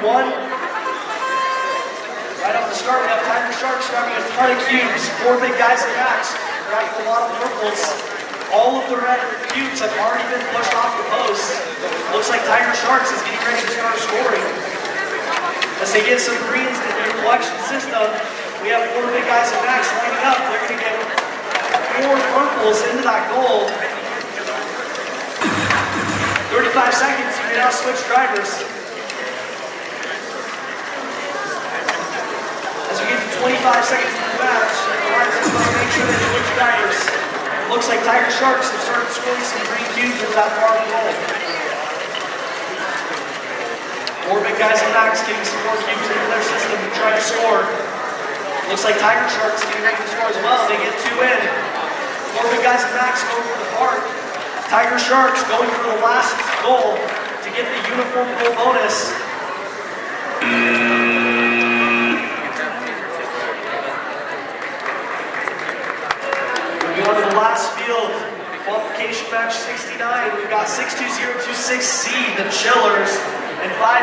1. Right off the start, we have Tiger Sharks grabbing a ton of cubes. 4 big guys in backs, grabbing a lot of purples. All of the red cubes have already been pushed off the post. Looks like Tiger Sharks is getting ready to start scoring. As they get some greens into their collection system, we have 4 big guys in backs lining up. They're going to get 4 purples into that goal. 35 seconds, you can now switch drivers. As we get to 25 seconds in the match, the Lions must make sure they switch drivers. Looks like Tiger Sharks have started scoring some green cubes with that far goal. 4 big guys in backs getting some more cubes into their system to try to score. Looks like Tiger Sharks getting ready to score as well. They get 2 in. 4 big guys in backs go for the park. Tiger Sharks going for the last goal to get the uniform goal bonus. We're going to the last field. Qualification match 69. We've got 62026 seed, the Chillers, and 5